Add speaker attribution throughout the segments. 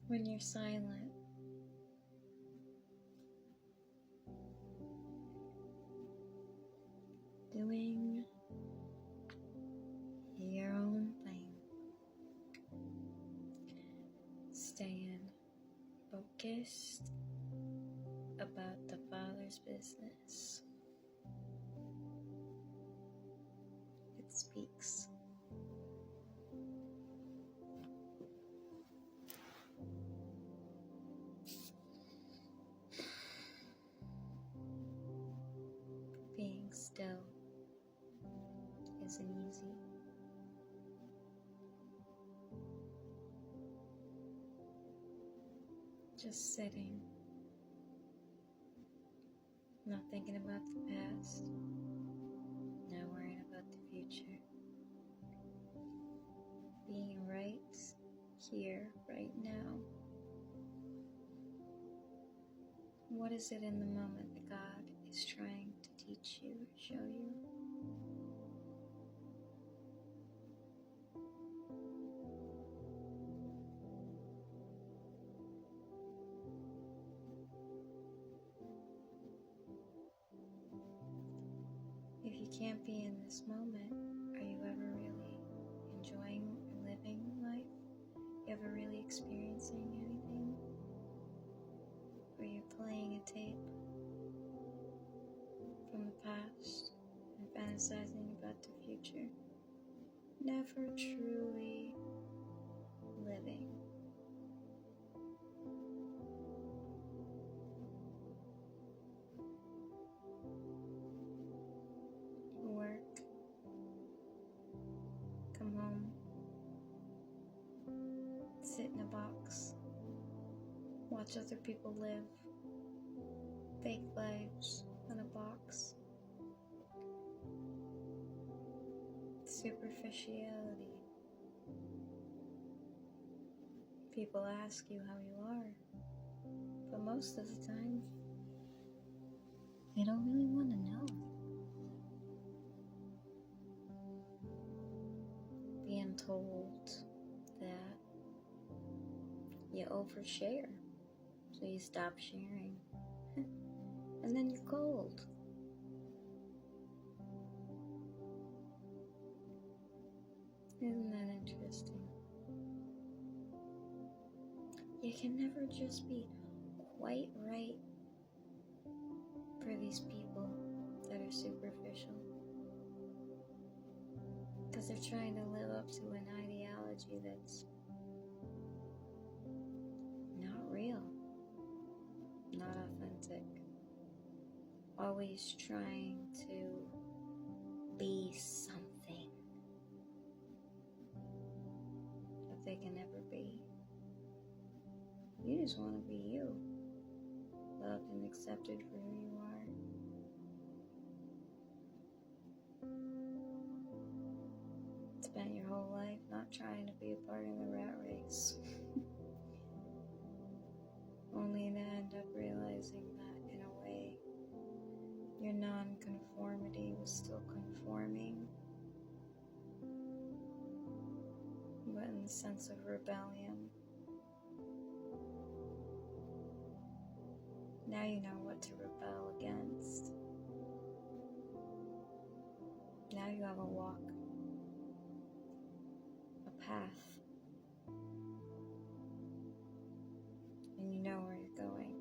Speaker 1: when you're silent, doing your own thing, staying focused about the Father's business. It speaks. Being still isn't easy. Just sitting, not thinking about the past, not worrying about the future. Being right here, right now. What is it in the moment that God is trying to teach you or show you? If you can't be in this moment, are you ever really enjoying or living life? You ever really experiencing anything? Or you're playing a tape from the past and fantasizing about the future? Never truly living. Work, come home, sit in a box, watch other people live fake lives in a box. Superficiality. People ask you how you are, but most of the time, they don't really want to know. Being told that you overshare, so you stop sharing, and then you're cold. Isn't that interesting? You can never just be quite right for these people that are superficial, because they're trying to live up to an ideology that's not real, not authentic, always trying to be something that they can never be. You just want to be you, loved and accepted for who you are. Spent your whole life not trying to be a part of the rat race, only to end up realizing that in a way your non-conformity was still conforming, but in the sense of rebellion. Now you know what to rebel against. Now you have a walk, a path, and you know where you're going.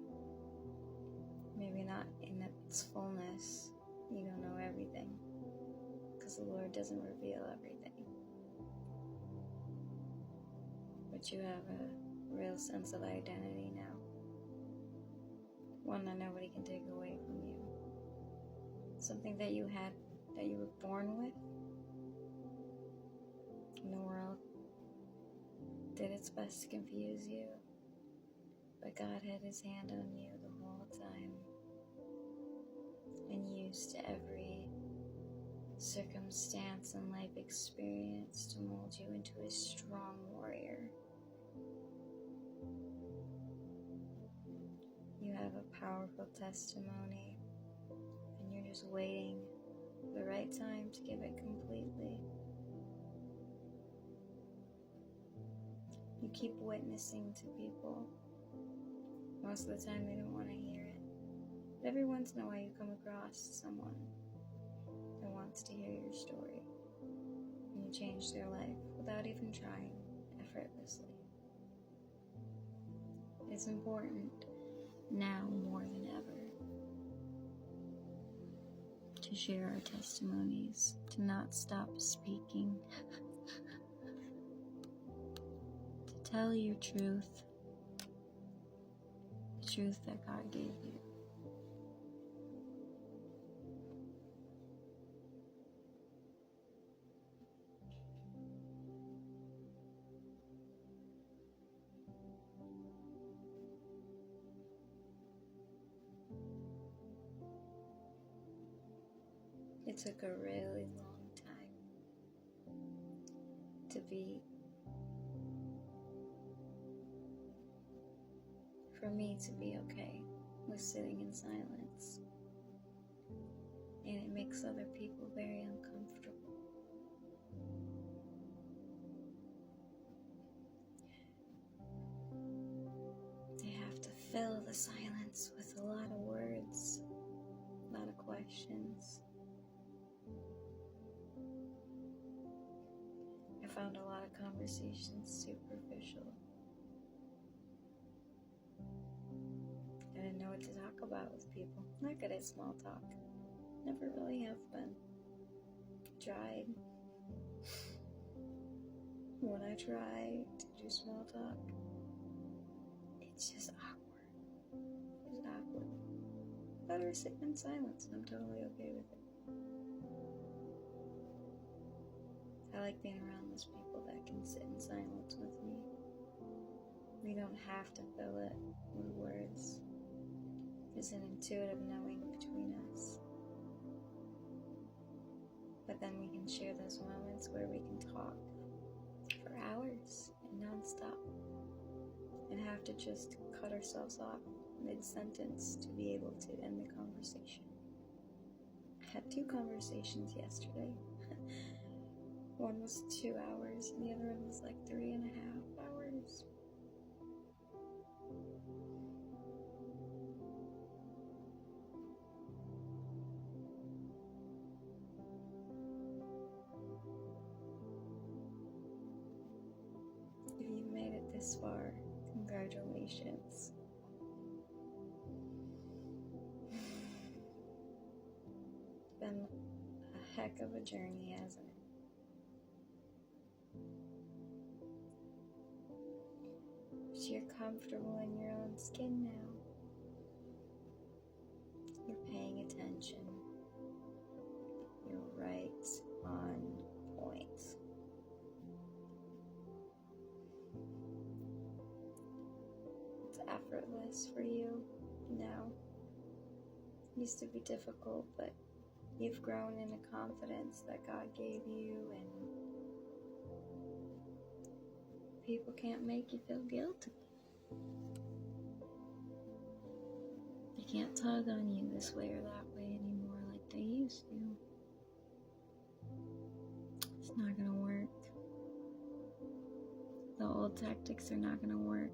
Speaker 1: Maybe not in its fullness. You don't know everything, because the Lord doesn't reveal everything. But you have a real sense of identity now. One that nobody can take away from you. Something that you had, that you were born with. And the world did its best to confuse you. But God had his hand on you the whole time. And used every circumstance and life experience to mold you into a strong warrior. You have a powerful testimony, and you're just waiting for the right time to give it completely. You keep witnessing to people. Most of the time they don't want to hear it. But every once in a while you come across someone that wants to hear your story. And you change their life without even trying, effortlessly. It's important now more than ever to share our testimonies, to not stop speaking, to tell your truth, the truth that God gave you. It took a really long time for me to be okay with sitting in silence. And it makes other people very uncomfortable. They have to fill the silence with a lot of words, a lot of questions. I found a lot of conversations superficial. I didn't know what to talk about with people. I'm not good at small talk. Never really have been. Tried. When I try to do small talk, it's just awkward. It's awkward. Better sit in silence and I'm totally okay with it. I like being around those people that can sit in silence with me. We don't have to fill it with words. There's an intuitive knowing between us. But then we can share those moments where we can talk for hours and non-stop and have to just cut ourselves off mid-sentence to be able to end the conversation. I had 2 conversations yesterday. One was 2 hours and the other one was like 3.5 hours. If you've made it this far, congratulations. It's been a heck of a journey, hasn't it? But you're comfortable in your own skin now. You're paying attention. You're right on point. It's effortless for you now. It used to be difficult, but you've grown in a confidence that God gave you, and people can't make you feel guilty. They can't tug on you this way or that way anymore like they used to. It's not gonna work. The old tactics are not gonna work.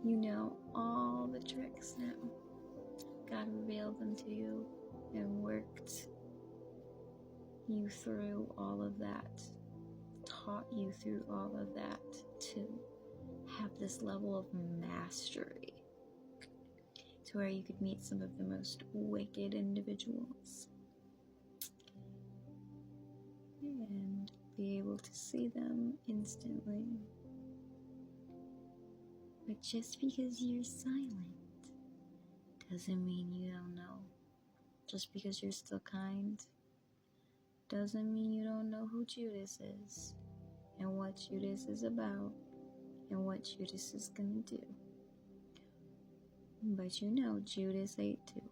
Speaker 1: You know all the tricks now. God revealed them to you and worked you through all of that, taught you through all of that to have this level of mastery to where you could meet some of the most wicked individuals and be able to see them instantly. But just because you're silent doesn't mean you don't know. Just because you're still kind doesn't mean you don't know who Judas is and what Judas is about and what Judas is gonna do. But you know Judas ate too.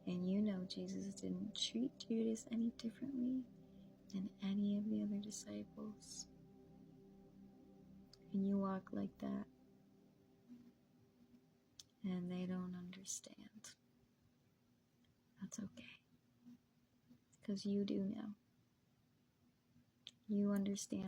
Speaker 1: And you know Jesus didn't treat Judas any differently than any of the other disciples. And you walk like that, and they don't understand. That's okay. Because you do now. You understand